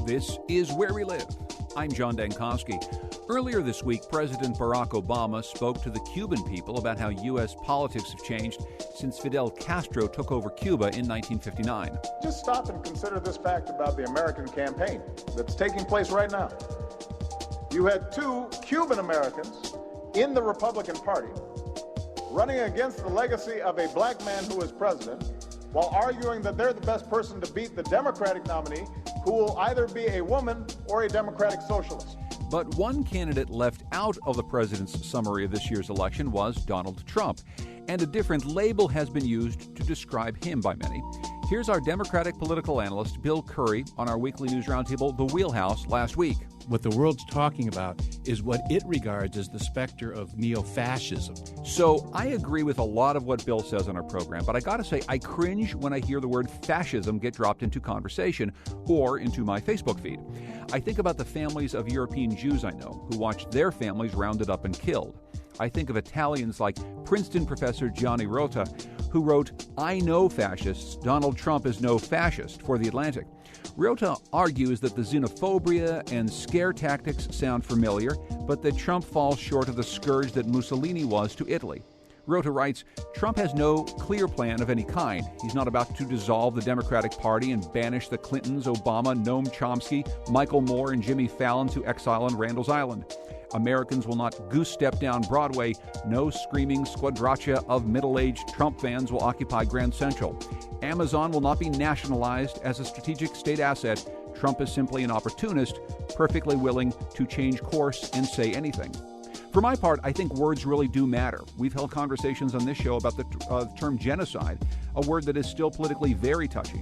This is Where We Live. I'm John Dankosky. Earlier this week, President Barack Obama spoke to the Cuban people about how U.S. politics have changed since Fidel Castro took over Cuba in 1959. Just stop and consider this fact about the American campaign that's taking place right now. You had two Cuban Americans in the Republican Party running against the legacy of a black man who is president while arguing that they're the best person to beat the Democratic nominee, who will either be a woman or a Democratic socialist. But one candidate left out of the president's summary of this year's election was Donald Trump, and a different label has been used to describe him by many. Here's our Democratic political analyst, Bill Curry, on our weekly news roundtable, The Wheelhouse, last week. What the world's talking about is what it regards as the specter of neo-fascism. So I agree with a lot of what Bill says on our program, but I gotta say, I cringe when I hear the word fascism get dropped into conversation or into my Facebook feed. I think about the families of European Jews I know who watched their families rounded up and killed. I think of Italians like Princeton professor Gianni Rota, who wrote, "I know fascists, Donald Trump is no fascist," for The Atlantic. Rota argues that the xenophobia and scare tactics sound familiar, but that Trump falls short of the scourge that Mussolini was to Italy. Rota writes, Trump has no clear plan of any kind. He's not about to dissolve the Democratic Party and banish the Clintons, Obama, Noam Chomsky, Michael Moore, and Jimmy Fallon to exile on Randall's Island. Americans will not goose step down Broadway. No screaming squadraccia of middle-aged Trump fans will occupy Grand Central. Amazon will not be nationalized as a strategic state asset. Trump is simply an opportunist, perfectly willing to change course and say anything. For my part, I think words really do matter. We've held conversations on this show about the term genocide, a word that is still politically very touchy.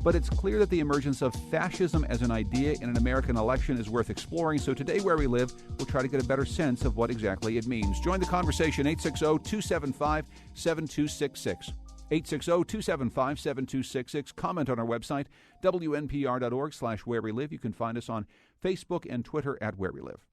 But it's clear that the emergence of fascism as an idea in an American election is worth exploring. So today, Where We Live, we'll try to get a better sense of what exactly it means. Join the conversation, 860-275-7266. 860-275-7266. Comment on our website, wnpr.org/Where We Live. You can find us on Facebook and Twitter at Where We Live.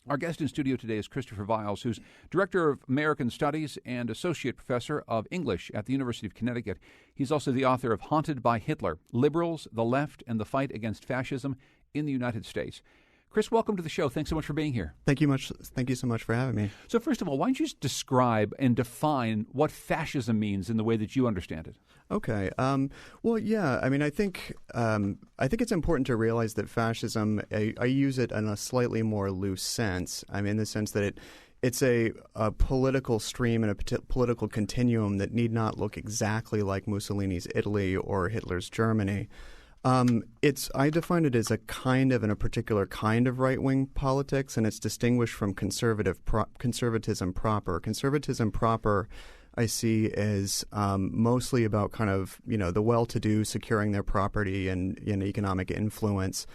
Our guest in studio today is Christopher Viles, who's Director of American Studies and Associate Professor of English at the University of Connecticut. He's also the author of Haunted by Hitler, Liberals, the Left, and the Fight Against Fascism in the United States. Chris, welcome to the show. Thanks so much for being here. Thank you so much for having me. So first of all, why don't you just describe and define what fascism means in the way that you understand it? Okay. Well, yeah. I mean, I think it's important to realize that fascism, I use it in a slightly more loose sense. I mean, in the sense that it's a political stream and a political continuum that need not look exactly like Mussolini's Italy or Hitler's Germany. I define it as a particular kind of right-wing politics, and it's distinguished from conservatism proper. Conservatism proper, I see as mostly about kind of, the well-to-do securing their property and economic influence,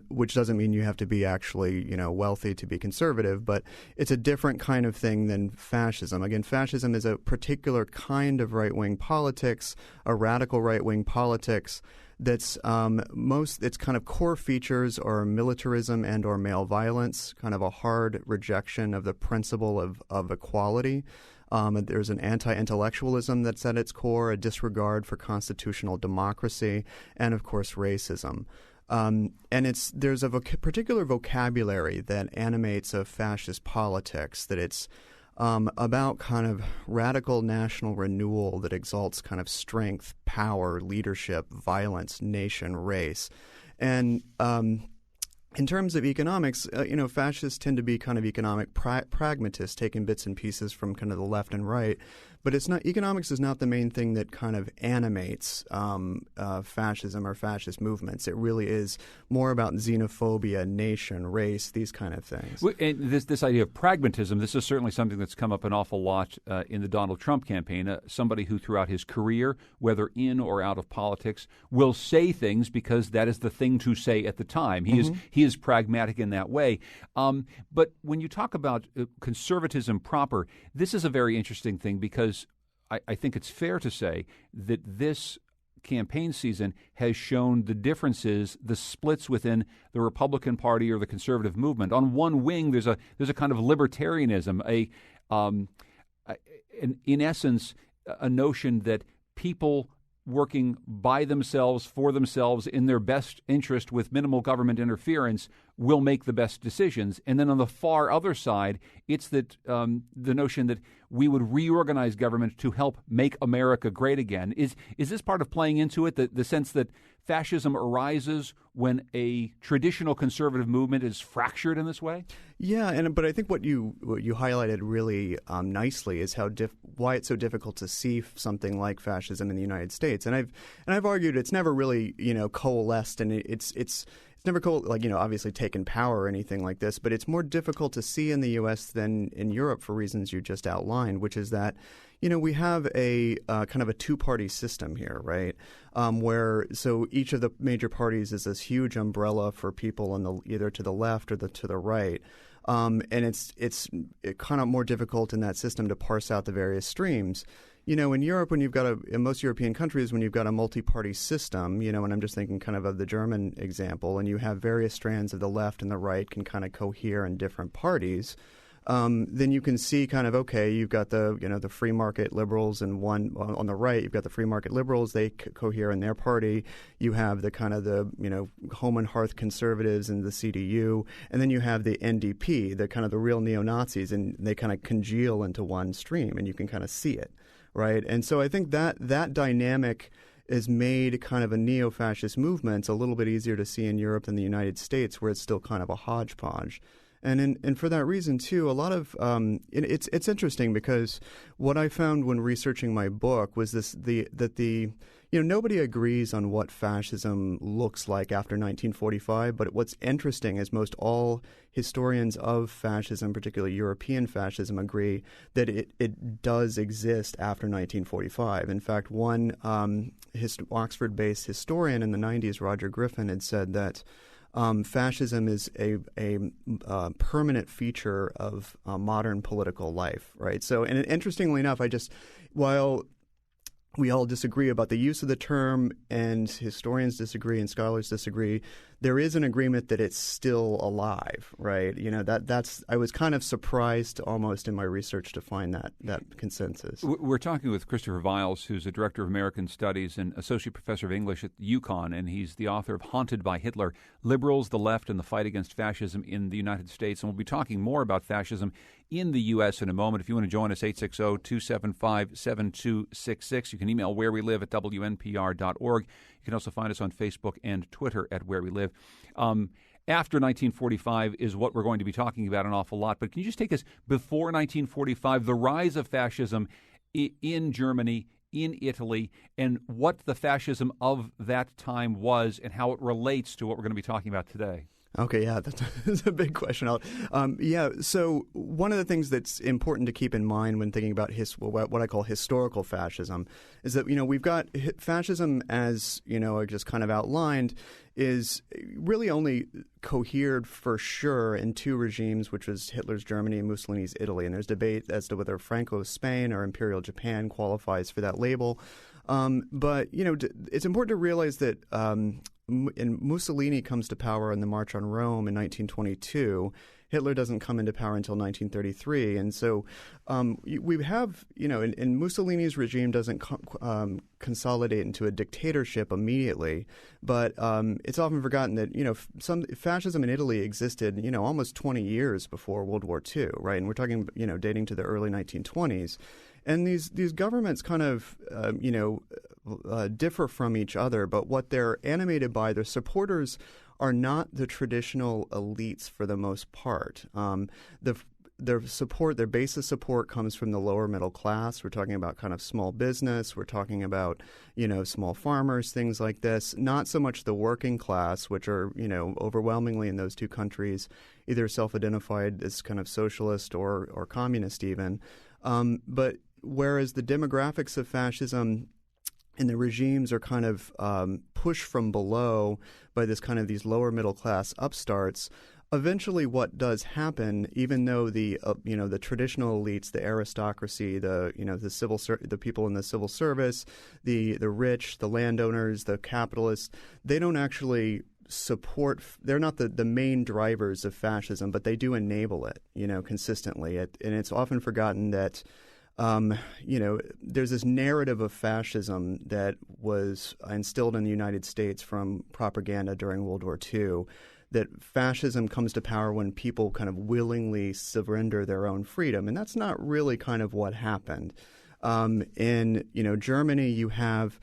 which doesn't mean you have to be actually, wealthy to be conservative, but it's a different kind of thing than fascism. Again, fascism is a particular kind of right-wing politics, a radical right-wing politics that's its kind of core features are militarism and or male violence, kind of a hard rejection of the principle of equality. There's an anti-intellectualism that's at its core, a disregard for constitutional democracy, and of course racism. And there's a particular vocabulary that animates a fascist politics, that it's about kind of radical national renewal that exalts kind of strength, power, leadership, violence, nation, race. And in terms of economics, fascists tend to be kind of economic pragmatists, taking bits and pieces from kind of the left and right. But economics is not the main thing that kind of animates fascism or fascist movements. It really is more about xenophobia, nation, race, these kind of things. And this idea of pragmatism, this is certainly something that's come up an awful lot in the Donald Trump campaign. Somebody who throughout his career, whether in or out of politics, will say things because that is the thing to say at the time. He is pragmatic in that way. But when you talk about conservatism proper, this is a very interesting thing because I think it's fair to say that this campaign season has shown the differences, the splits within the Republican Party or the conservative movement. On one wing, there's a kind of libertarianism, in essence, a notion that people working by themselves, for themselves, in their best interest with minimal government interference will make the best decisions. And then on the far other side, it's that the notion that we would reorganize government to help make America great again. Is this part of playing into it, the sense that fascism arises when a traditional conservative movement is fractured in this way? Yeah, but I think what you highlighted really nicely is why it's so difficult to see something like fascism in the United States. And I've argued it's never really coalesced, and it's never obviously taken power or anything like this. But it's more difficult to see in the U.S. than in Europe for reasons you just outlined, which is that we have a kind of a two-party system here, right? Where each of the major parties is this huge umbrella for people on either to the left or to the right. And it's kind of more difficult in that system to parse out the various streams. In Europe, when you've got in most European countries, when you've got a multi-party system, and I'm just thinking kind of the German example, and you have various strands of the left and the right can kind of cohere in different parties, then you can see kind of, okay, you've got the free market liberals, and one on the right, you've got the free market liberals, they cohere in their party. You have the kind of the home and hearth conservatives and the CDU, and then you have the NDP, the kind of the real neo-Nazis, and they kind of congeal into one stream, and you can kind of see it, right? And so I think that dynamic has made kind of a neo-fascist movement a little bit easier to see in Europe than the United States, where it's still kind of a hodgepodge. And for that reason, too, a lot of it's interesting because what I found when researching my book was that nobody agrees on what fascism looks like after 1945. But what's interesting is most all historians of fascism, particularly European fascism, agree that it does exist after 1945. In fact, one Oxford-based historian in the 90s, Roger Griffin, had said that fascism is a permanent feature of modern political life, right? So, and interestingly enough, while we all disagree about the use of the term, and historians disagree and scholars disagree, there is an agreement that it's still alive, right? I was kind of surprised almost in my research to find that consensus. We're talking with Christopher Viles, who's a director of American Studies and associate professor of English at UConn, and he's the author of Haunted by Hitler, Liberals, the Left, and the Fight Against Fascism in the United States. And we'll be talking more about fascism in the U.S. in a moment. If you want to join us, 860-275-7266. You can email wherewelive@wnpr.org. You can also find us on Facebook and Twitter at Where We Live. After 1945 is what we're going to be talking about an awful lot. But can you just take us before 1945, the rise of fascism in Germany, in Italy, and what the fascism of that time was and how it relates to what we're going to be talking about today? Okay, yeah, that's a big question. So one of the things that's important to keep in mind when thinking about what I call historical fascism is that, we've got fascism as, I just kind of outlined, is really only cohered for sure in two regimes, which was Hitler's Germany and Mussolini's Italy. And there's debate as to whether Franco's Spain or Imperial Japan qualifies for that label. But it's important to realize that and Mussolini comes to power in the March on Rome in 1922. Hitler doesn't come into power until 1933. And so we have, and Mussolini's regime doesn't consolidate into a dictatorship immediately. But it's often forgotten that, some fascism in Italy existed, almost 20 years before World War II, right? And we're talking, dating to the early 1920s. And these governments kind of, differ from each other, but what they're animated by, their supporters are not the traditional elites for the most part. Their base of support comes from the lower middle class. We're talking about kind of small business. We're talking about, small farmers, things like this. Not so much the working class, which are, overwhelmingly in those two countries, either self-identified as kind of socialist or communist even. But whereas the demographics of fascism and the regimes are kind of pushed from below by these lower middle class upstarts, eventually what does happen, even though the traditional elites, the aristocracy, the people in the civil service, the rich, the landowners, the capitalists, they don't actually support. They're not the main drivers of fascism, but they do enable it, consistently. And it's often forgotten that there's this narrative of fascism that was instilled in the United States from propaganda during World War II, that fascism comes to power when people kind of willingly surrender their own freedom. And that's not really kind of what happened. In Germany, you have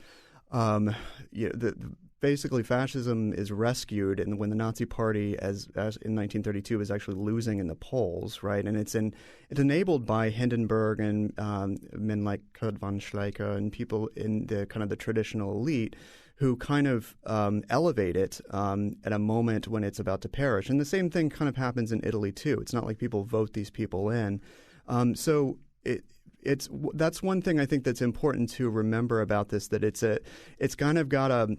basically fascism is rescued, and when the Nazi Party, as in 1932, is actually losing in the polls, right? And it's enabled by Hindenburg and men like Kurt von Schleicher and people in the kind of the traditional elite who kind of elevate it at a moment when it's about to perish. And the same thing kind of happens in Italy too. It's not like people vote these people in. That's one thing I think that's important to remember about this, that it's kind of got a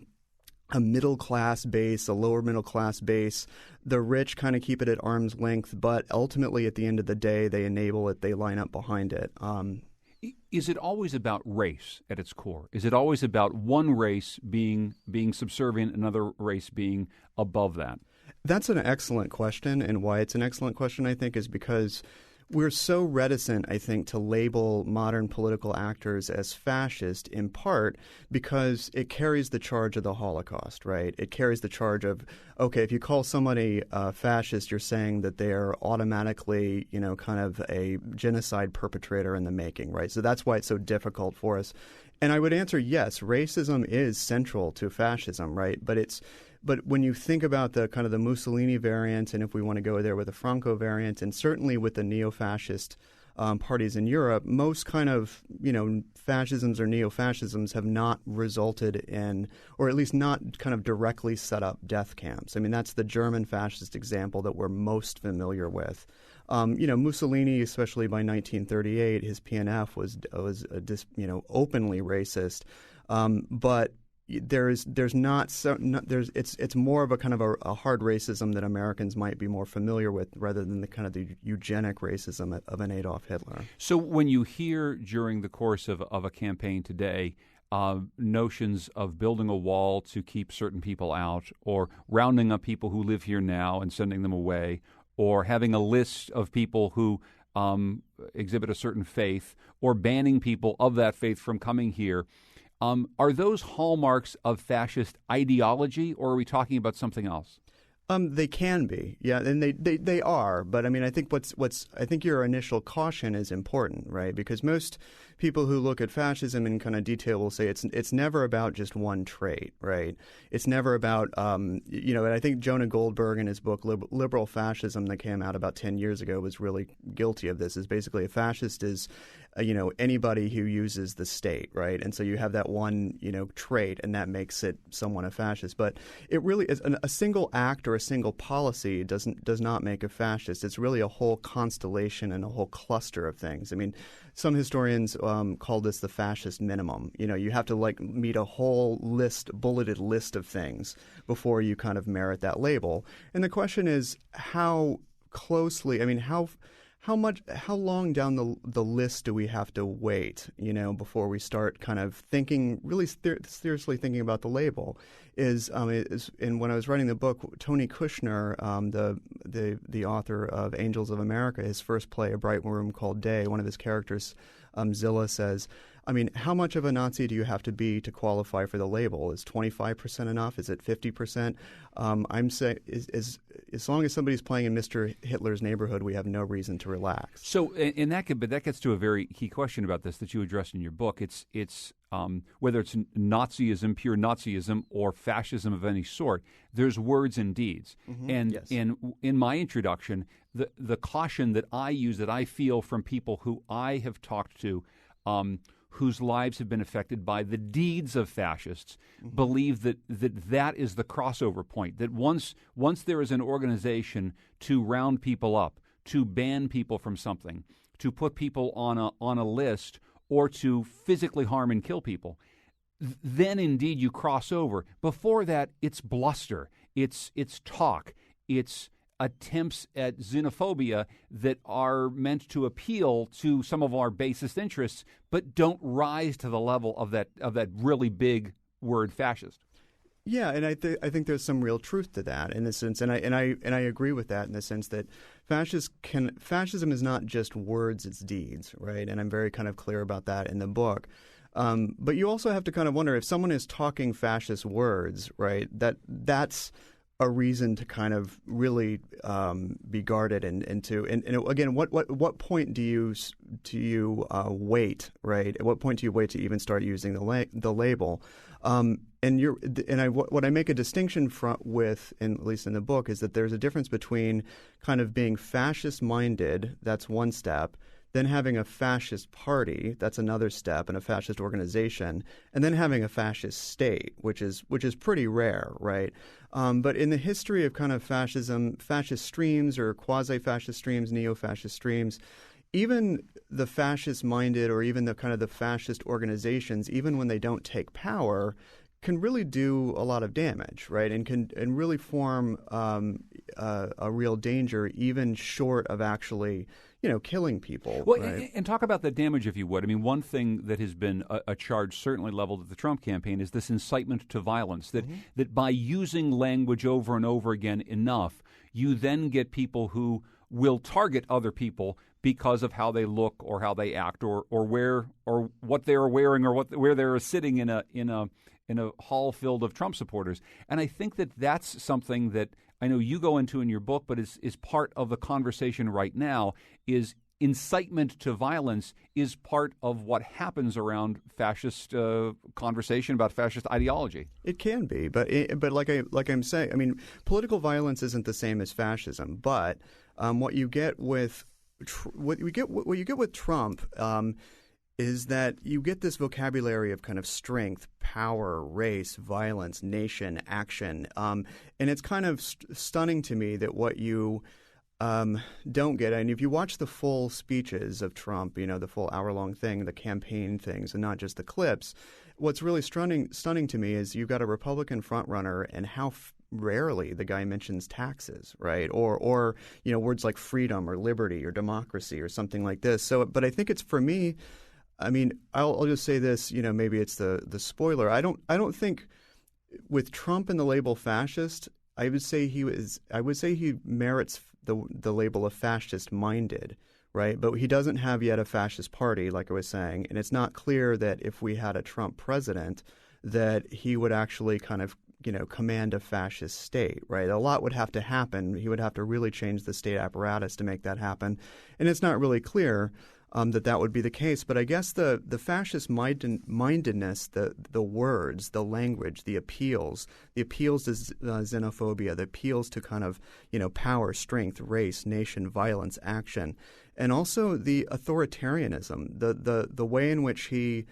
middle class base, a lower middle class base. The rich kind of keep it at arm's length, but ultimately at the end of the day, they enable it, they line up behind it. Is it always about race at its core? Is it always about one race being subservient, another race being above that? That's an excellent question, and why it's an excellent question, I think, is because we're so reticent, I think, to label modern political actors as fascist, in part because it carries the charge of the Holocaust, right? It carries the charge of, okay, if you call somebody fascist, you're saying that they're automatically, kind of a genocide perpetrator in the making, right? So that's why it's so difficult for us. And I would answer, yes, racism is central to fascism, right? But when you think about the kind of the Mussolini variant, and if we want to go there with the Franco variant, and certainly with the neo-fascist parties in Europe, most kind of, fascisms or neo-fascisms have not resulted in, or at least not kind of directly set up death camps. I mean, that's the German fascist example that we're most familiar with. Mussolini, especially by 1938, his PNF was openly racist, but it's more of a kind of a hard racism that Americans might be more familiar with, rather than the kind of the eugenic racism of an Adolf Hitler. So when you hear during the course of a campaign today notions of building a wall to keep certain people out, or rounding up people who live here now and sending them away, or having a list of people who exhibit a certain faith, or banning people of that faith from coming here, are those hallmarks of fascist ideology, or are we talking about something else? They can be, yeah, and they are. But I mean, I think I think your initial caution is important, right? Because most people who look at fascism in kind of detail will say it's never about just one trait, right? It's never about and I think Jonah Goldberg in his book Liberal Fascism that came out about 10 years ago was really guilty of this. Is basically a fascist is anybody who uses the state, right? And so you have that one, trait, and that makes it someone a fascist. But it really is a single act or a single policy does not make a fascist. It's really a whole constellation and a whole cluster of things. I mean, some historians call this the fascist minimum. You have to meet a whole bulleted list of things before you kind of merit that label. And the question is how closely, how long down the list do we have to wait, before we start kind of thinking, really seriously thinking about the label? And when I was writing the book, Tony Kushner, the author of Angels of America, his first play, A Bright Room Called Day, one of his characters, Zilla, says, how much of a Nazi do you have to be to qualify for the label? Is 25% enough? Is it 50%? I'm saying as long as somebody's playing in Mr. Hitler's neighborhood, we have no reason to relax. So, but that gets to a very key question about this that you addressed in your book. It's whether it's Nazism, pure Nazism, or fascism of any sort. There's words and deeds. Mm-hmm. And yes. in my introduction, the caution that I use, that I feel from people who I have talked to, whose lives have been affected by the deeds of fascists, mm-hmm. believe that is the crossover point, that once there is an organization to round people up, to ban people from something, to put people on a list, or to physically harm and kill people, then indeed you cross over. Before that, it's bluster, it's talk, it's attempts at xenophobia that are meant to appeal to some of our basest interests, but don't rise to the level of that really big word fascist. Yeah, and I think there's some real truth to that in the sense, and I agree with that in the sense that fascism is not just words, it's deeds, right? And I'm very kind of clear about that in the book. But you also have to kind of wonder if someone is talking fascist words, right? That's a reason to kind of really be guarded and again, what point do you wait, right? At what point do you wait to even start using the label? What I make a distinction with, at least in the book, is that there's a difference between kind of being fascist-minded, that's one step, then having a fascist party, that's another step, and a fascist organization, and then having a fascist state, which is pretty rare, right? But in the history of kind of fascism, fascist streams or quasi-fascist streams, neo-fascist streams, even the fascist-minded or even the kind of the fascist organizations, even when they don't take power, can really do a lot of damage, right? And really form a real danger, even short of actually, killing people. Well, right? and talk about the damage, if you would. I mean, one thing that has been a charge certainly leveled at the Trump campaign is this incitement to violence, that by using language over and over again enough, you then get people who will target other people because of how they look or how they act or where or what they're wearing or where they're sitting in a hall filled of Trump supporters. And I think that that's something that I know you go into in your book, but is part of the conversation right now. Is incitement to violence is part of what happens around fascist conversation about fascist ideology. It can be, but like I'm saying, I mean, political violence isn't the same as fascism. But what you get with Trump is that you get this vocabulary of kind of strength, power, race, violence, nation, action, and it's kind of stunning to me that what you don't get. And if you watch the full speeches of Trump, the full hour-long thing, the campaign things, and not just the clips, what's really stunning to me is you've got a Republican frontrunner and how rarely the guy mentions taxes, right? Or words like freedom or liberty or democracy or something like this. So, but I think it's, for me, I mean, I'll just say this, maybe it's the spoiler. I don't think with Trump and the label fascist, I would say he merits the label of fascist-minded, right? But he doesn't have yet a fascist party, like I was saying, and it's not clear that if we had a Trump president that he would actually kind of command a fascist state, right? A lot would have to happen. He would have to really change the state apparatus to make that happen, and it's not really clear that would be the case. But I guess the fascist mindedness, the words, the language, the appeals to xenophobia, the appeals to kind of power, strength, race, nation, violence, action, and also the authoritarianism, the way in which he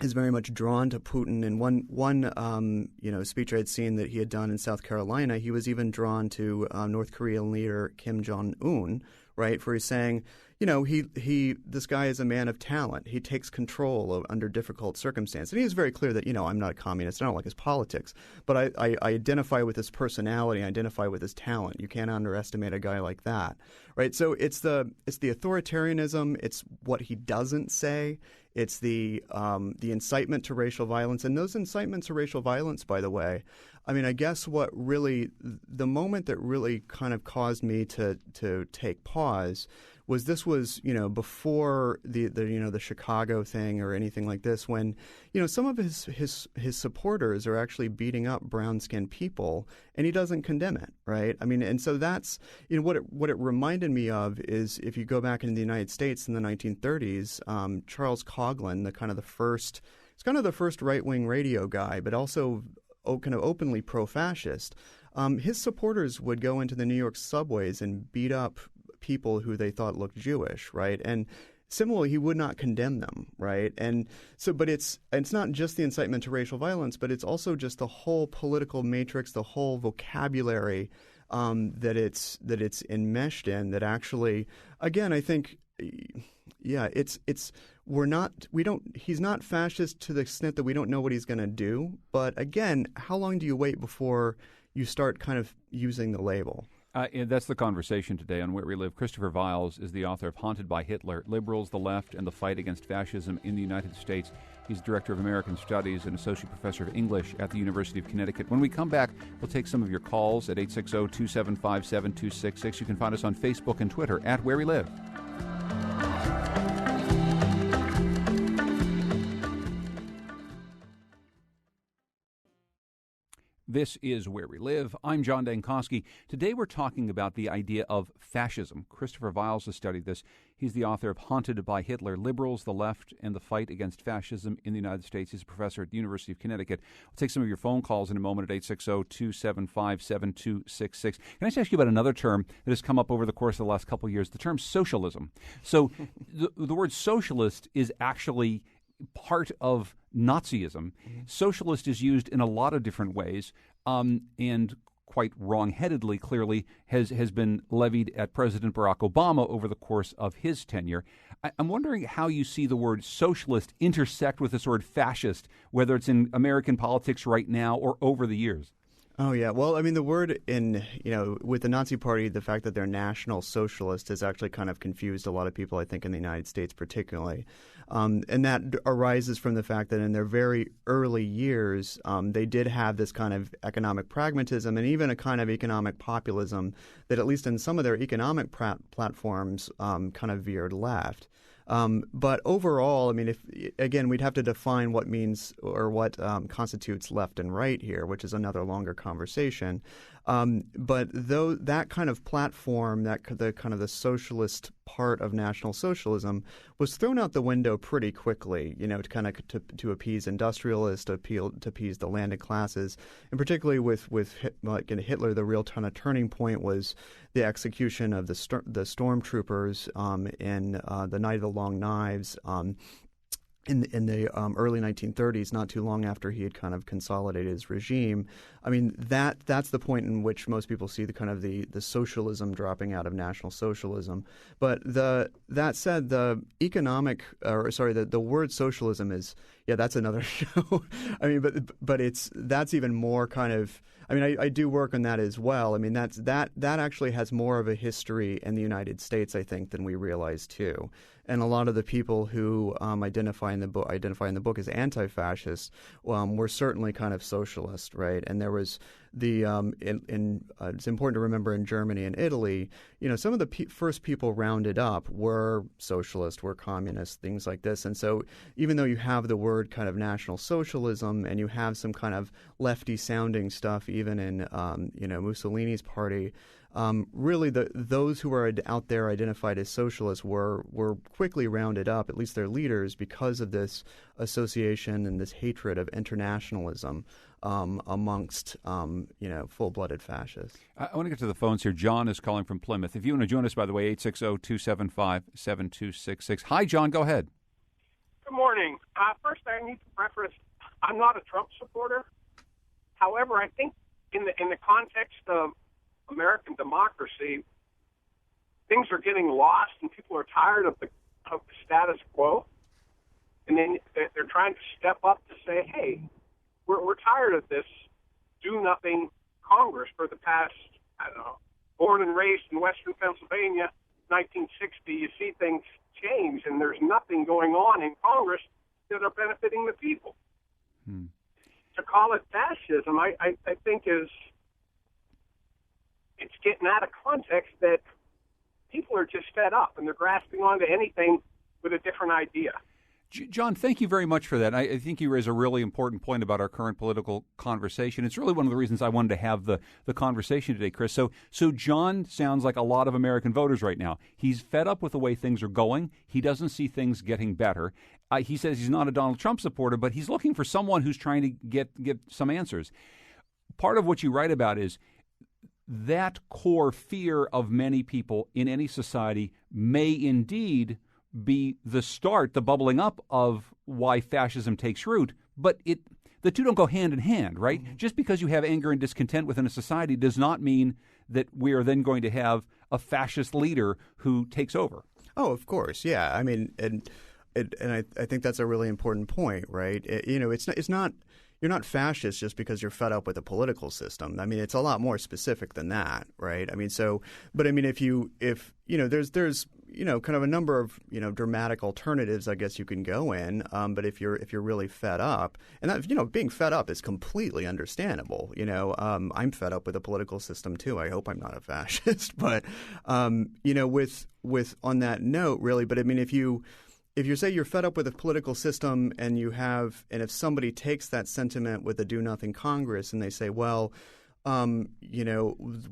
is very much drawn to Putin. And one speech I had seen that he had done in South Carolina, he was even drawn to North Korean leader Kim Jong-un, right? For he's saying, this guy is a man of talent. He takes control under difficult circumstances. And he is very clear that, I'm not a communist. I don't like his politics. But I identify with his personality. I identify with his talent. You can't underestimate a guy like that, right? So it's the authoritarianism. It's what he doesn't say. It's the incitement to racial violence. And those incitements to racial violence, by the way, I mean, I guess the moment that really kind of caused me to take pause was before the Chicago thing or anything like this, when some of his supporters are actually beating up brown-skinned people, and he doesn't condemn it, right? I mean, and so that's what it reminded me of is, if you go back into the United States in the 1930s, Charles Coughlin, the first right-wing radio guy, but also kind of openly pro-fascist. His supporters would go into the New York subways and beat up people who they thought looked Jewish, right? And similarly, he would not condemn them, right? And so, but it's not just the incitement to racial violence, but it's also just the whole political matrix, the whole vocabulary that it's enmeshed in. That actually, again, I think, yeah, he's not fascist to the extent that we don't know what he's going to do. But again, how long do you wait before you start kind of using the label? And that's the conversation today on Where We Live. Christopher Viles is the author of Haunted by Hitler, Liberals, the Left, and the Fight Against Fascism in the United States. He's Director of American Studies and Associate Professor of English at the University of Connecticut. When we come back, we'll take some of your calls at 860-275-7266. You can find us on Facebook and Twitter at Where We Live. This is Where We Live. I'm John Dankosky. Today we're talking about the idea of fascism. Christopher Viles has studied this. He's the author of Haunted by Hitler, Liberals, the Left, and the Fight Against Fascism in the United States. He's a professor at the University of Connecticut. We'll take some of your phone calls in a moment at 860-275-7266. Can I just ask you about another term that has come up over the course of the last couple of years, the term socialism. So the word socialist is actually part of Nazism. Socialist is used in a lot of different ways, and quite wrongheadedly, clearly, has been levied at President Barack Obama over the course of his tenure. I'm wondering how you see the word socialist intersect with this word fascist, whether it's in American politics right now or over the years. Oh, yeah. Well, I mean, the word with the Nazi Party, the fact that they're National Socialist has actually kind of confused a lot of people, I think, in the United States particularly. And that arises from the fact that in their very early years, they did have this kind of economic pragmatism and even a kind of economic populism that, at least in some of their economic platforms, kind of veered left. But overall, I mean, we'd have to define what means or what constitutes left and right here, which is another longer conversation. But though that kind of platform, the socialist part of National Socialism, was thrown out the window pretty quickly, to appease industrialists, to appease the landed classes, and particularly with Hitler, the real kind of turning point was the execution of the stormtroopers in the Night of the Long Knives. In the early 1930s, not too long after he had kind of consolidated his regime. I mean, that's the point in which most people see the socialism dropping out of National Socialism. But that said, the word socialism is, that's another show. I mean, but that's even more kind of. I mean, I do work on that as well. I mean, that actually has more of a history in the United States, I think, than we realize too. And a lot of the people who identify in the book as anti-fascist were certainly kind of socialist, right? And there was it's important to remember in Germany and Italy, some of the first people rounded up were socialist, were communist, things like this. And so even though you have the word kind of National Socialism and you have some kind of lefty-sounding stuff even in Mussolini's party, really, those who are out there identified as socialists were quickly rounded up, at least their leaders, because of this association and this hatred of internationalism amongst full-blooded fascists. I want to get to the phones here. John is calling from Plymouth. If you want to join us, by the way, 860-275-7266. Hi, John. Go ahead. Good morning. First, I need to preface, I'm not a Trump supporter. However, I think in the context of American democracy, things are getting lost and people are tired of the status quo. And then they're trying to step up to say, hey, we're tired of this do-nothing Congress for the past, born and raised in Western Pennsylvania, 1960, you see things change and there's nothing going on in Congress that are benefiting the people. To call it fascism, I think it's getting out of context that people are just fed up and they're grasping onto anything with a different idea. John, thank you very much for that. I think you raise a really important point about our current political conversation. It's really one of the reasons I wanted to have the conversation today, Chris. So John sounds like a lot of American voters right now. He's fed up with the way things are going. He doesn't see things getting better. He says he's not a Donald Trump supporter, but he's looking for someone who's trying to get some answers. Part of what you write about is that core fear of many people in any society may indeed be the start, the bubbling up of why fascism takes root, but the two don't go hand in hand, right? Mm-hmm. Just because you have anger and discontent within a society does not mean that we are then going to have a fascist leader who takes over. Oh, of course, yeah. I mean, and I think that's a really important point, right? It's not. fascist just because you're fed up with the political system. I mean, it's a lot more specific than that, right? I mean, but I mean, if there's kind of a number of dramatic alternatives, I guess you can go in. But if you're really fed up, and that, being fed up is completely understandable. I'm fed up with the political system too. I hope I'm not a fascist, but with on that note, really. But I mean, if you say you're fed up with the political system and if somebody takes that sentiment with a do-nothing Congress and they say, well,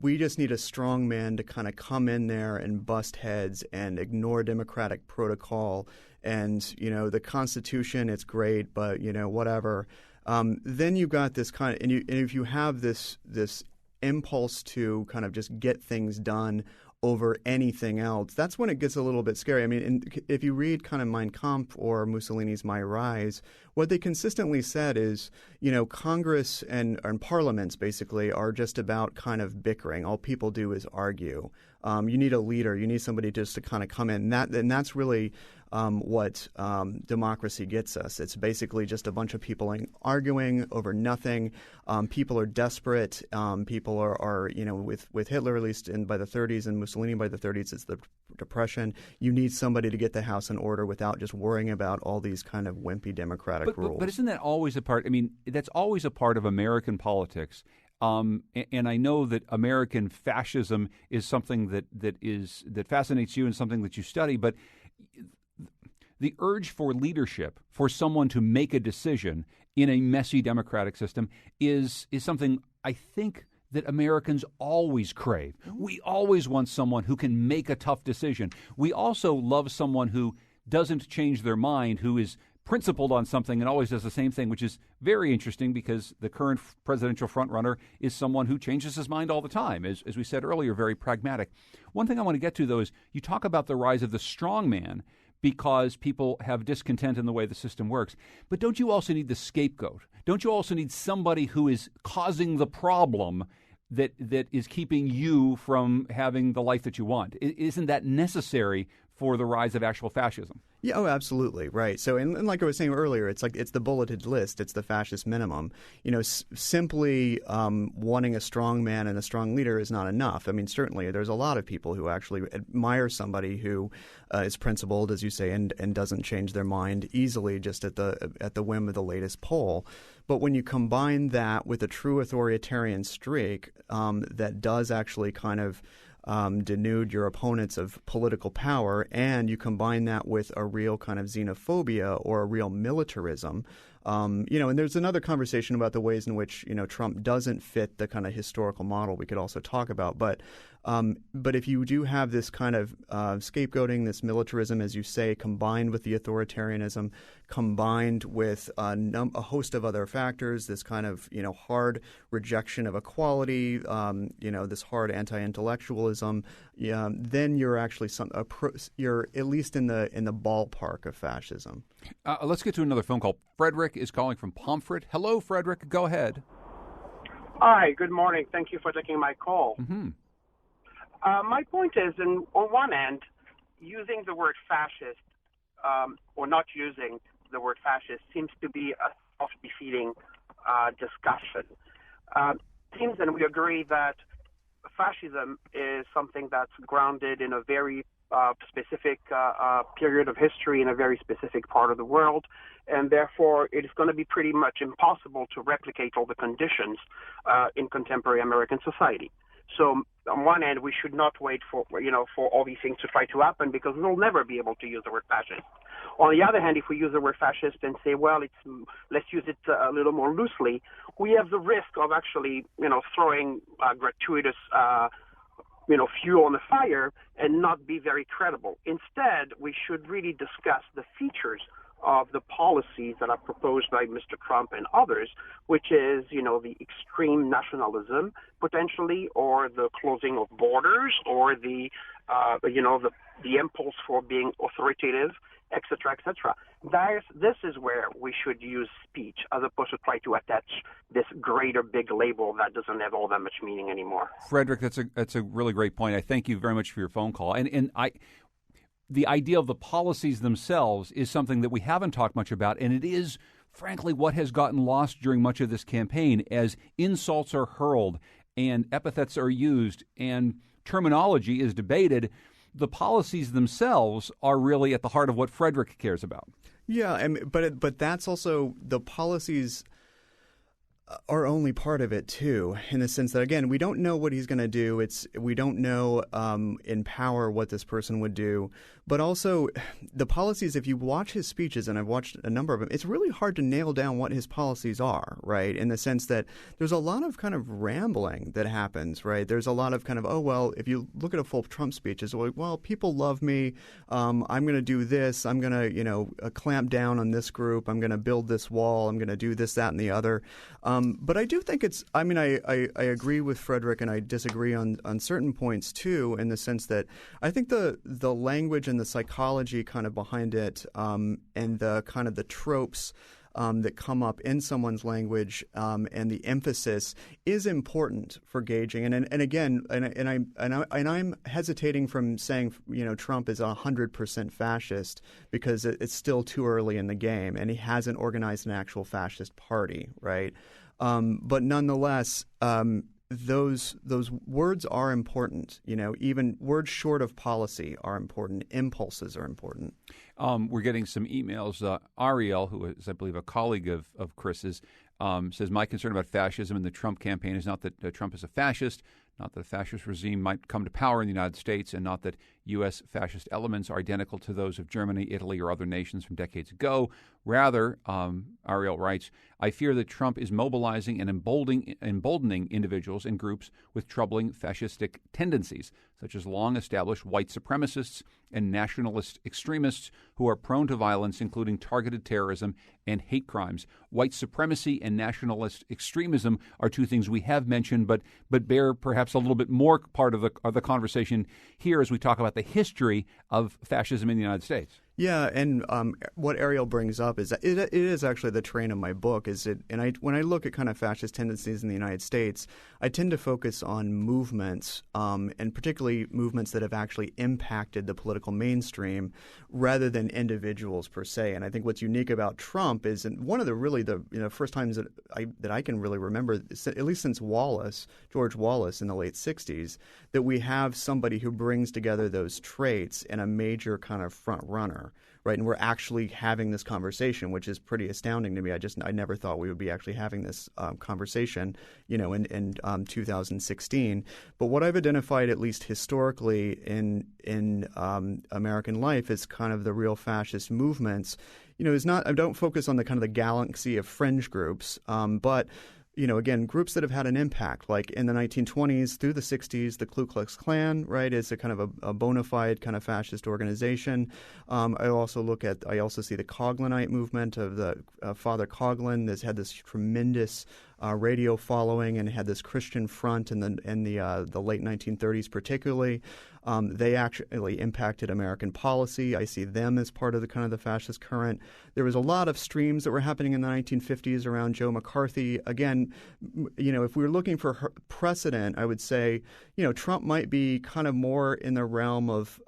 we just need a strong man to kind of come in there and bust heads and ignore democratic protocol and, the Constitution, it's great, but, whatever. Then you've got this kind of – and if you have this impulse to kind of just get things done over anything else, that's when it gets a little bit scary. I mean, if you read kind of Mein Kampf or Mussolini's My Rise, what they consistently said is, Congress and parliaments basically are just about kind of bickering. All people do is argue. You need a leader. You need somebody just to kind of come in. And that's really what democracy gets us. It's basically just a bunch of people arguing over nothing. People are desperate. People are with Hitler, at least by the 30s, and Mussolini by the 30s, it's the Depression. You need somebody to get the house in order without just worrying about all these kind of wimpy democratic rules. But isn't that always a part? I mean, that's always a part of American politics. And I know that American fascism is something that fascinates you and something that you study, but the urge for leadership, for someone to make a decision in a messy democratic system is something I think that Americans always crave. We always want someone who can make a tough decision. We also love someone who doesn't change their mind, who is principled on something and always does the same thing, which is very interesting because the current presidential frontrunner is someone who changes his mind all the time, as we said earlier, very pragmatic. One thing I want to get to, though, is you talk about the rise of the strong man because people have discontent in the way the system works. But don't you also need the scapegoat? Don't you also need somebody who is causing the problem that is keeping you from having the life that you want? Isn't that necessary for the rise of actual fascism? Yeah, absolutely, right. So, and like I was saying earlier, it's the bulleted list. It's the fascist minimum. Simply wanting a strong man and a strong leader is not enough. I mean, certainly there's a lot of people who actually admire somebody who is principled, as you say, and doesn't change their mind easily just at the whim of the latest poll. But when you combine that with a true authoritarian streak that does actually kind of denude your opponents of political power, and you combine that with a real kind of xenophobia or a real militarism, and there's another conversation about the ways in which Trump doesn't fit the kind of historical model we could also talk about. But if you do have this kind of scapegoating, this militarism, as you say, combined with the authoritarianism, combined with a host of other factors, this kind of hard rejection of equality, this hard anti-intellectualism, then you're actually you're at least in the ballpark of fascism. Let's get to another phone call. Frederick is calling from Pomfret. Hello, Frederick. Go ahead. Hi, good morning. Thank you for taking my call. Mm-hmm. My point is, on one end, using the word fascist or not using the word fascist seems to be a self-defeating discussion. Seems, and we agree, that fascism is something that's grounded in a very specific period of history in a very specific part of the world, and therefore it is going to be pretty much impossible to replicate all the conditions in contemporary American society. So on one end, we should not wait for all these things to try to happen, because we'll never be able to use the word fascist. On the other hand, if we use the word fascist and say, well, let's use it a little more loosely, we have the risk of actually, throwing gratuitous, fuel on the fire and not be very credible. Instead, we should really discuss the features of the policies that are proposed by Mr. Trump and others, which is, the extreme nationalism potentially, or the closing of borders, or the impulse for being authoritative, et cetera, et cetera. This is where we should use speech as opposed to try to attach this greater big label that doesn't have all that much meaning anymore. Frederick, that's a really great point. I thank you very much for your phone call. And the idea of the policies themselves is something that we haven't talked much about, and it is frankly, what has gotten lost during much of this campaign as insults are hurled and epithets are used and terminology is debated. The policies themselves are really at the heart of what Frederick cares about. Yeah, but that's also the policies are only part of it too, in the sense that, again, we don't know what he's going to do. We don't know in power what this person would do. But also the policies, if you watch his speeches, and I've watched a number of them, it's really hard to nail down what his policies are, right? In the sense that there's a lot of kind of rambling that happens, right? There's a lot of kind of, oh, well, if you look at a full Trump speech, it's like, well, people love me. I'm going to do this. I'm going to, clamp down on this group. I'm going to build this wall. I'm going to do this, that, and the other. But I do think I agree with Frederick, and I disagree on certain points too, in the sense that I think the language and the psychology kind of behind it, and the kind of the tropes that come up in someone's language, and the emphasis is important for gauging. And I'm hesitating from saying Trump is 100% fascist, because it's still too early in the game, and he hasn't organized an actual fascist party, right? But nonetheless, those words are important. Even words short of policy are important. Impulses are important. We're getting some emails. Ariel, who is, I believe, a colleague of Chris's, says, my concern about fascism in the Trump campaign is not that Trump is a fascist, not that a fascist regime might come to power in the United States, and not that U.S. fascist elements are identical to those of Germany, Italy, or other nations from decades ago. Rather, Ariel writes, I fear that Trump is mobilizing and emboldening individuals and groups with troubling fascistic tendencies, such as long-established white supremacists and nationalist extremists who are prone to violence, including targeted terrorism and hate crimes. White supremacy and nationalist extremism are two things we have mentioned, but bear perhaps a little bit more part of the conversation here as we talk about the history of fascism in the United States. Yeah, and what Ariel brings up is that it is actually the train of my book. When I look at kind of fascist tendencies in the United States, I tend to focus on movements, and particularly movements that have actually impacted the political mainstream, rather than individuals per se. And I think what's unique about Trump is, and one of the first times that I can really remember, at least since George Wallace in the late '60s, that we have somebody who brings together those traits in a major kind of front runner. Right, and we're actually having this conversation, which is pretty astounding to me. I never thought we would be actually having this conversation, in 2016. But what I've identified, at least historically, in American life, is kind of the real fascist movements. Is not. I don't focus on the kind of the galaxy of fringe groups, but again, groups that have had an impact, like in the 1920s through the 60s, the Ku Klux Klan, right, is a kind of a bona fide kind of fascist organization. I also see the Coughlinite movement of the Father Coughlin that's had this tremendous radio following and had this Christian front in the late 1930s particularly. They actually impacted American policy. I see them as part of the kind of the fascist current. There was a lot of streams that were happening in the 1950s around Joe McCarthy. Again, if we were looking for precedent, I would say, Trump might be kind of more in the realm of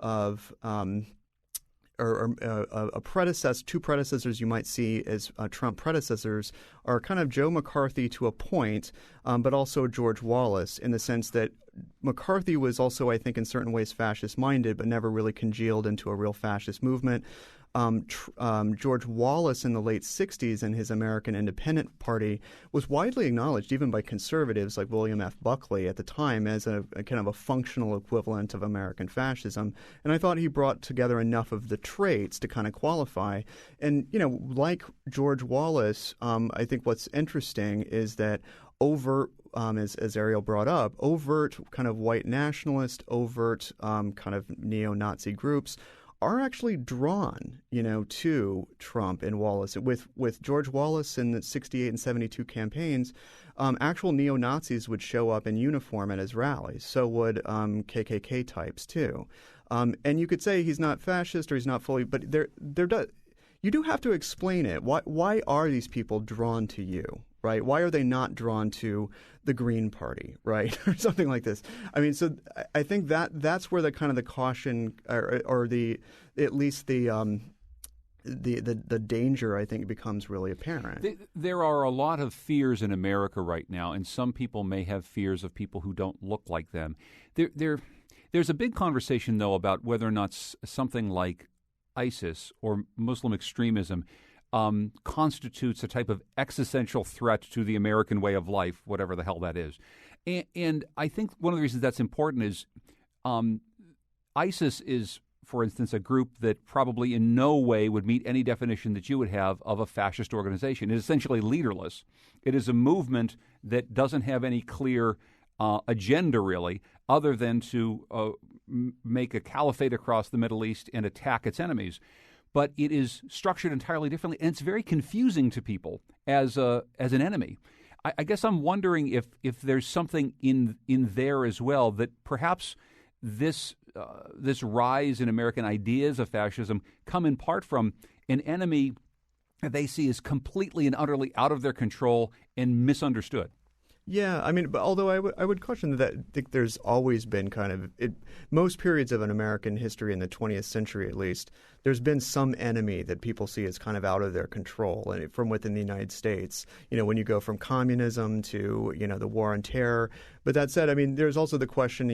two predecessors you might see as Trump predecessors are kind of Joe McCarthy to a point, but also George Wallace, in the sense that McCarthy was also, I think, in certain ways fascist-minded, but never really congealed into a real fascist movement. George Wallace in the late 60s and his American Independent Party was widely acknowledged even by conservatives like William F. Buckley at the time as a kind of a functional equivalent of American fascism. And I thought he brought together enough of the traits to kind of qualify. And, like George Wallace, I think what's interesting is that overt, as Ariel brought up, overt kind of white nationalist, overt kind of neo-Nazi groups are actually drawn, to Trump and Wallace. With George Wallace in the 68 and 72 campaigns, actual neo-Nazis would show up in uniform at his rallies. So would KKK types too. And you could say he's not fascist or he's not fully, but you do have to explain it. Why are these people drawn to you? Right? Why are they not drawn to the Green Party, right, or something like this? I mean, so I think that's where the kind of the caution, or the at least the the danger, I think, becomes really apparent. There are a lot of fears in America right now, and some people may have fears of people who don't look like them. There's a big conversation, though, about whether or not something like ISIS or Muslim extremism constitutes a type of existential threat to the American way of life, whatever the hell that is. And I think one of the reasons that's important is ISIS is, for instance, a group that probably in no way would meet any definition that you would have of a fascist organization. It is essentially leaderless. It is a movement that doesn't have any clear agenda, really, other than to make a caliphate across the Middle East and attack its enemies. But it is structured entirely differently, and it's very confusing to people as an enemy. I guess I'm wondering if there's something in there as well that perhaps this rise in American ideas of fascism come in part from an enemy that they see as completely and utterly out of their control and misunderstood. Yeah, I mean, but although I would caution that I think there's always been kind of most periods of an American history in the 20th century, at least, there's been some enemy that people see as kind of out of their control, and from within the United States. When you go from communism to the war on terror. But that said, I mean, there's also the question,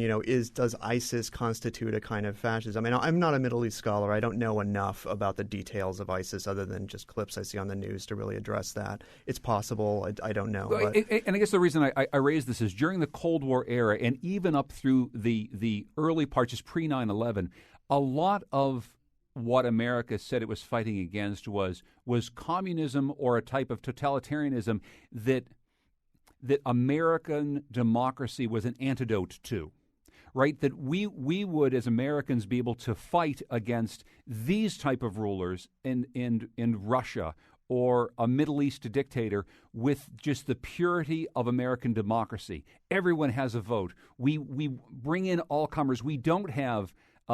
does ISIS constitute a kind of fascism? I mean, I'm not a Middle East scholar. I don't know enough about the details of ISIS other than just clips I see on the news to really address that. It's possible. I don't know. Well, and I guess the reason I raise this is during the Cold War era and even up through the early parts, just pre-9/11, a lot of what America said it was fighting against was communism or a type of totalitarianism that American democracy was an antidote to, right? That we would, as Americans, be able to fight against these type of rulers in Russia or a Middle East dictator with just the purity of American democracy. Everyone has a vote. We bring in all comers. We don't have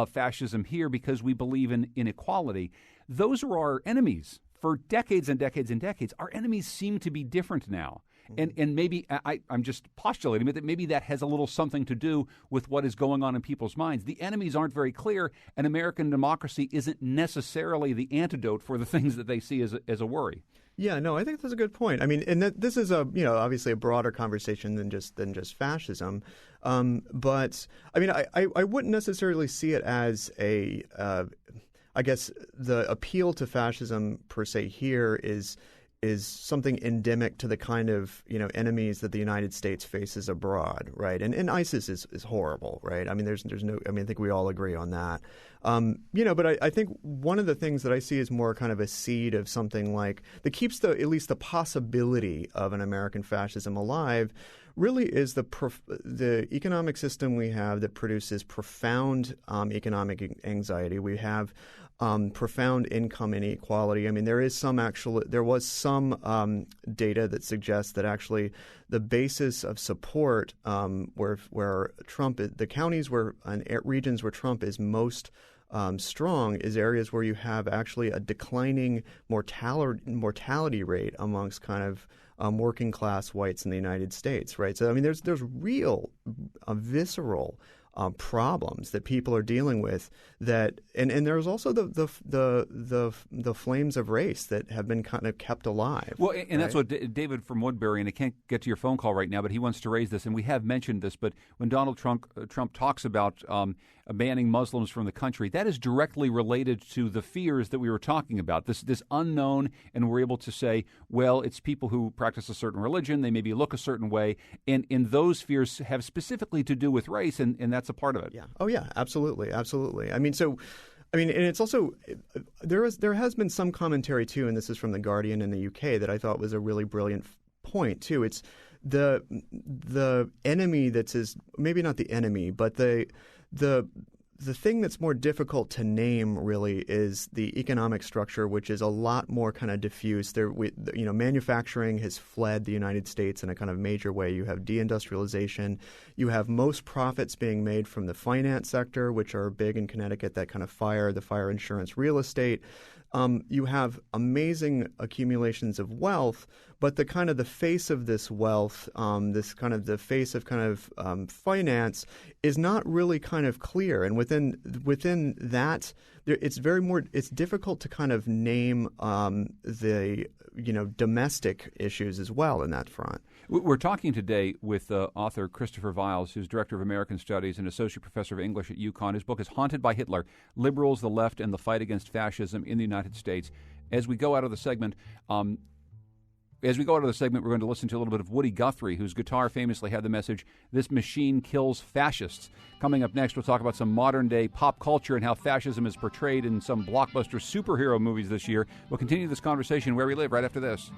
fascism here because we believe in inequality. Those were our enemies for decades and decades and decades. Our enemies seem to be different now. And maybe I'm just postulating that maybe that has a little something to do with what is going on in people's minds. The enemies aren't very clear, and American democracy isn't necessarily the antidote for the things that they see as a worry. Yeah, no, I think that's a good point. I mean, and this is obviously a broader conversation than just fascism. But I mean, I wouldn't necessarily see it as I guess the appeal to fascism per se here is something endemic to the kind of enemies that the United States faces abroad, right? And ISIS is horrible, right? I mean, there's no. I mean, I think we all agree on that. But I think one of the things that I see is more kind of a seed of something like that keeps at least the possibility of an American fascism alive. Really is the economic system we have that produces profound economic anxiety. We have profound income inequality. I mean, there was some data that suggests that actually the basis of support where Trump, the counties and regions where Trump is most strong is areas where you have actually a declining mortality rate amongst kind of working class whites in the United States, right? So I mean, there's real visceral problems that people are dealing with that, and there's also the flames of race that have been kind of kept alive. Well, and that's what David from Woodbury, and I can't get to your phone call right now, but he wants to raise this, and we have mentioned this. But when Donald Trump talks about banning Muslims from the country, that is directly related to the fears that we were talking about. This unknown, and we're able to say, well, it's people who practice a certain religion, they maybe look a certain way, and those fears have specifically to do with race, and that's a part of it. Yeah. Oh, yeah. Absolutely. Absolutely. I mean, and it's also there has been some commentary too, and this is from The Guardian in the UK that I thought was a really brilliant point too. It's the enemy maybe not the enemy, but the thing that's more difficult to name really is the economic structure, which is a lot more kind of diffuse. Manufacturing has fled the United States in a kind of major way. You have deindustrialization. You have most profits being made from the finance sector, which are big in Connecticut, that kind of the fire insurance, real estate. you have amazing accumulations of wealth, but the kind of the face of this wealth, this kind of the face of finance, is not really kind of clear. And within that, it's difficult to kind of name the domestic issues as well in that front. We're talking today with author Christopher Viles, who's Director of American Studies and Associate Professor of English at UConn. His book is Haunted by Hitler, Liberals, the Left, and the Fight Against Fascism in the United States. As we go out of the segment, we're going to listen to a little bit of Woody Guthrie, whose guitar famously had the message, "This machine kills fascists." Coming up next, we'll talk about some modern-day pop culture and how fascism is portrayed in some blockbuster superhero movies this year. We'll continue this conversation where we live right after this.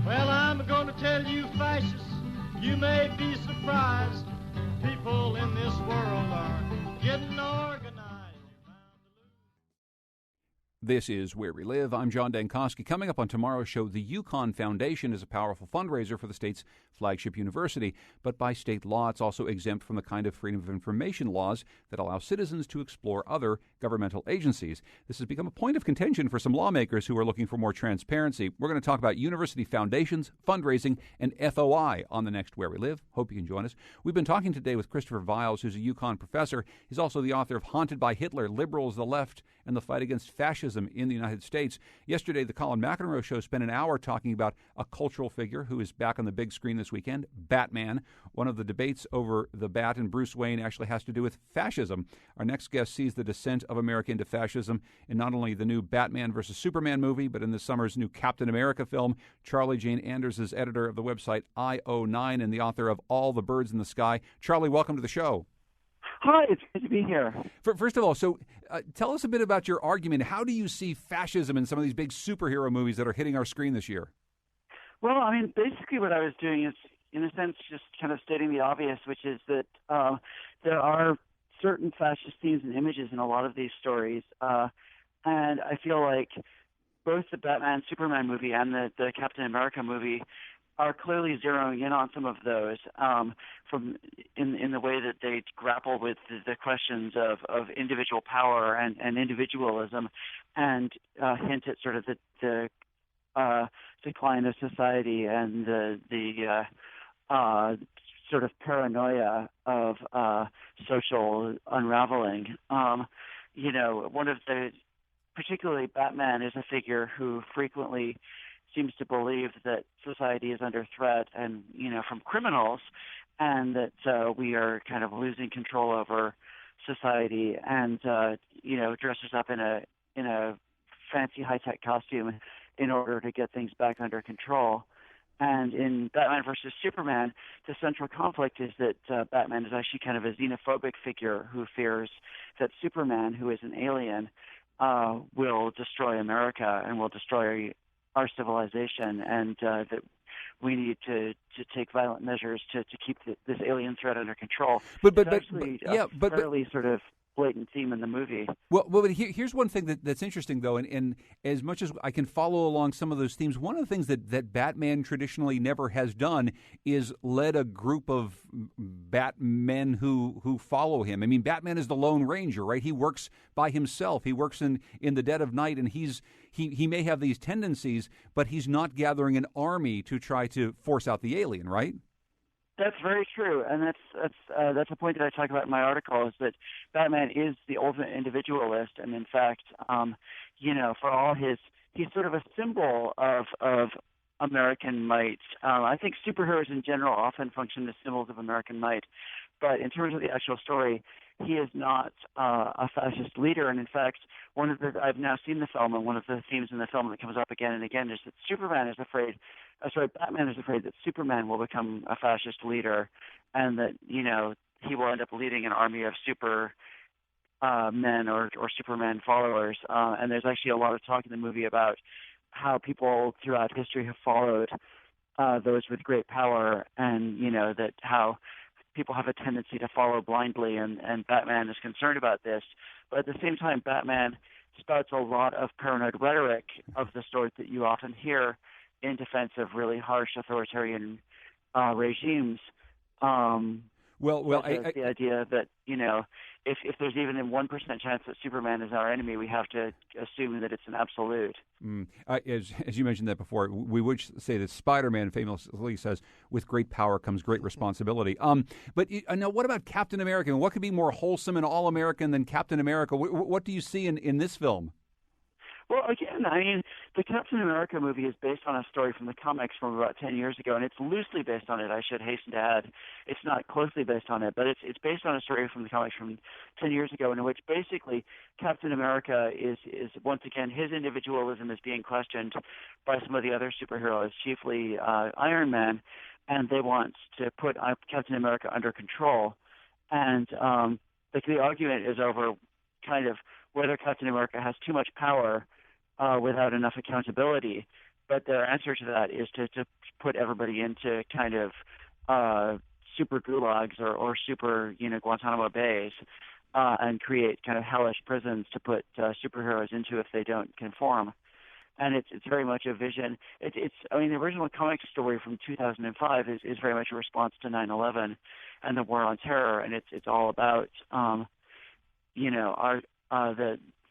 Well, I'm going to tell you, fascists, you may be surprised. People in this world are getting organized. This is Where We Live. I'm John Dankosky. Coming up on tomorrow's show, the UConn Foundation is a powerful fundraiser for the state's flagship university, but by state law, it's also exempt from the kind of freedom of information laws that allow citizens to explore other governmental agencies. This has become a point of contention for some lawmakers who are looking for more transparency. We're going to talk about university foundations, fundraising, and FOI on the next Where We Live. Hope you can join us. We've been talking today with Christopher Viles, who's a UConn professor. He's also the author of Haunted by Hitler, Liberals, the Left, and the Fight Against Fascism in the United States. Yesterday, the Colin McEnroe Show spent an hour talking about a cultural figure who is back on the big screen this weekend, Batman. One of the debates over the Bat and Bruce Wayne actually has to do with fascism. Our next guest sees the descent of America into fascism in not only the new Batman versus Superman movie, but in this summer's new Captain America film. Charlie Jane Anders is editor of the website IO9 and the author of All the Birds in the Sky. Charlie, welcome to the show. Hi, it's good to be here. First of all, tell us a bit about your argument. How do you see fascism in some of these big superhero movies that are hitting our screen this year? Well, I mean, basically what I was doing is, in a sense, just kind of stating the obvious, which is that there are certain fascist themes and images in a lot of these stories. And I feel like both the Batman Superman movie and the Captain America movie are clearly zeroing in on some of those from in the way that they grapple with the questions of individual power and individualism, and hint at sort of the decline of society and the sort of paranoia of social unraveling. One of the particularly Batman is a figure who frequently seems to believe that society is under threat and, from criminals, and that we are kind of losing control over society, and, dresses up in a fancy high-tech costume in order to get things back under control. And in Batman versus Superman, the central conflict is that Batman is actually kind of a xenophobic figure who fears that Superman, who is an alien, will destroy America and will destroy our civilization, and that we need to take violent measures to keep this alien threat under control. But fairly sort of blatant theme in the movie. Well, here's one thing that's interesting, though, and as much as I can follow along some of those themes, one of the things that Batman traditionally never has done is led a group of Batmen who follow him. I mean, Batman is the Lone Ranger, right? He works by himself. He works in the dead of night, and he may have these tendencies, but he's not gathering an army to try to force out the alien, right? That's very true, and that's a point that I talk about in my article, is that Batman is the ultimate individualist, and in fact, for all he's sort of a symbol of American might. I think superheroes in general often function as symbols of American might, but in terms of the actual story, he is not a fascist leader. And in fact, I've now seen the film, and one of the themes in the film that comes up again and again is that Batman is afraid that Superman will become a fascist leader, and that he will end up leading an army of super men or Superman followers. And there's actually a lot of talk in the movie about how people throughout history have followed those with great power, and that how people have a tendency to follow blindly, and Batman is concerned about this. But at the same time, Batman spouts a lot of paranoid rhetoric of the sort that you often hear in defense of really harsh authoritarian regimes. The idea that if there's even a 1% chance that Superman is our enemy, we have to assume that it's an absolute. As you mentioned that before, we would say that Spider-Man famously says, "With great power comes great responsibility." But now, what about Captain America? What could be more wholesome and all-American than Captain America? What do you see in this film? Well, again, I mean, the Captain America movie is based on a story from the comics from about 10 years ago, and it's loosely based on it. I should hasten to add, it's not closely based on it, but it's based on a story from the comics from 10 years ago, in which basically Captain America is once again, his individualism is being questioned by some of the other superheroes, chiefly Iron Man, and they want to put Captain America under control. And the argument is over kind of whether Captain America has too much power without enough accountability. But their answer to that is to put everybody into kind of super gulags or super, Guantanamo Bays and create kind of hellish prisons to put superheroes into if they don't conform. And it's very much a vision. I mean, the original comic story from 2005 is very much a response to 9/11 and the war on terror, and it's all about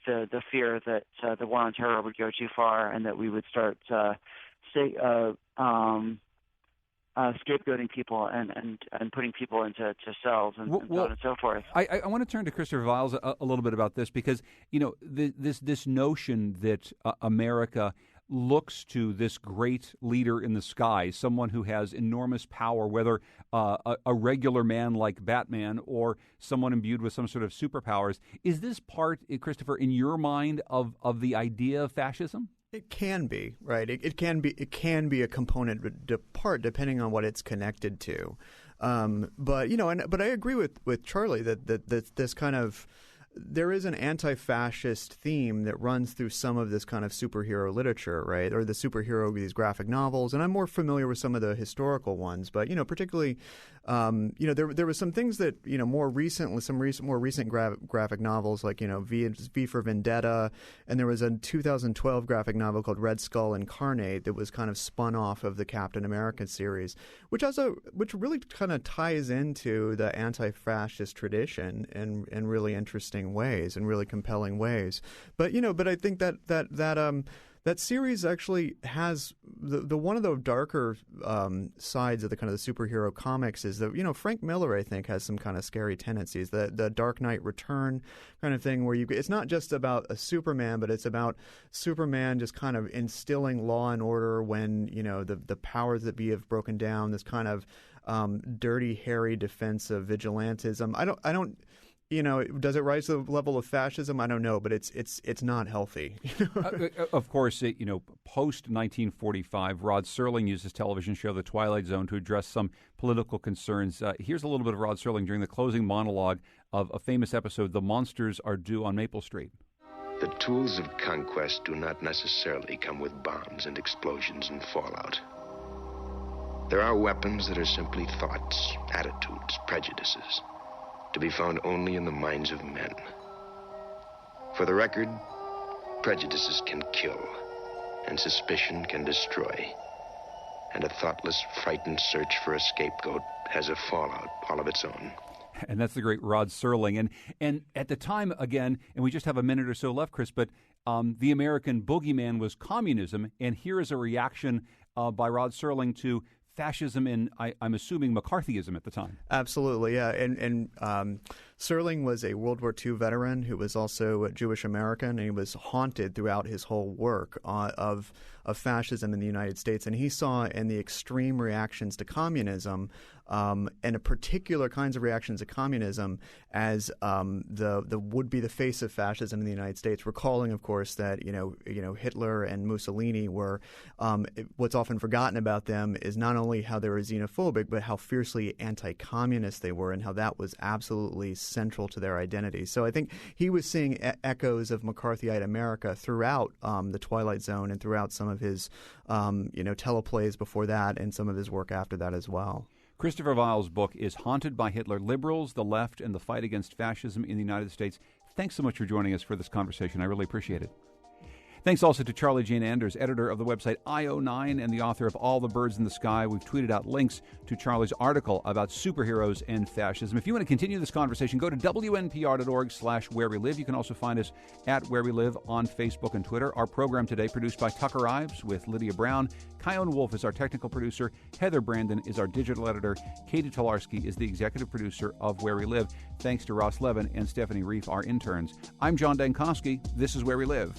the fear that the war on terror would go too far and that we would start scapegoating people and putting people into cells and so on and so forth. I want to turn to Christopher Viles a little bit about this because, this notion that America looks to this great leader in the sky, someone who has enormous power, whether a regular man like Batman or someone imbued with some sort of superpowers. Is this part, Christopher, in your mind of the idea of fascism? It can be, right? It can be a component part depending on what it's connected to. But I agree with Charlie that this kind of there is an anti-fascist theme that runs through some of this kind of superhero literature, right? Or the superhero, these graphic novels. And I'm more familiar with some of the historical ones, but, particularly, there was some things that, more recent graphic novels like, V for Vendetta. And there was a 2012 graphic novel called Red Skull Incarnate that was kind of spun off of the Captain America series, which really kind of ties into the anti-fascist tradition in really interesting ways and really compelling ways. But I think that series actually has the one of the darker sides of the kind of the superhero comics is that Frank Miller, I think, has some kind of scary tendencies. The Dark Knight Return kind of thing where it's not just about a Superman, but it's about Superman just kind of instilling law and order when the powers that be have broken down. This kind of dirty, hairy defense of vigilantism. I don't. Does it rise to the level of fascism? I don't know, but it's not healthy. Of course, post 1945, Rod Serling used his television show The Twilight Zone to address some political concerns. Here's a little bit of Rod Serling during the closing monologue of a famous episode, "The Monsters Are Due on Maple Street." The tools of conquest do not necessarily come with bombs and explosions and fallout. There are weapons that are simply thoughts, attitudes, prejudices, to be found only in the minds of men. For the record, prejudices can kill, and suspicion can destroy. And a thoughtless, frightened search for a scapegoat has a fallout all of its own. And that's the great Rod Serling. And at the time, again, and we just have a minute or so left, Chris, but the American boogeyman was communism, and here is a reaction by Rod Serling to fascism and I'm assuming McCarthyism at the time. Absolutely, yeah. And Serling was a World War II veteran who was also a Jewish American, and he was haunted throughout his whole work of fascism in the United States. And he saw in the extreme reactions to communism and a particular kinds of reactions to communism as the would be the face of fascism in the United States, recalling, of course, that Hitler and Mussolini were what's often forgotten about them is not only how they were xenophobic, but how fiercely anti-communist they were, and how that was absolutely central to their identity. So I think he was seeing echoes of McCarthyite America throughout the Twilight Zone and throughout some of his teleplays before that and some of his work after that as well. Christopher Viles' book is Haunted by Hitler, Liberals, the Left, and the Fight Against Fascism in the United States. Thanks so much for joining us for this conversation. I really appreciate it. Thanks also to Charlie Jane Anders, editor of the website IO9 and the author of All the Birds in the Sky. We've tweeted out links to Charlie's article about superheroes and fascism. If you want to continue this conversation, go to WNPR.org/Where We Live. You can also find us at Where We Live on Facebook and Twitter. Our program today produced by Tucker Ives with Lydia Brown. Kyone Wolf is our technical producer. Heather Brandon is our digital editor. Katie Tolarski is the executive producer of Where We Live. Thanks to Ross Levin and Stephanie Reif, our interns. I'm John Dankosky. This is Where We Live.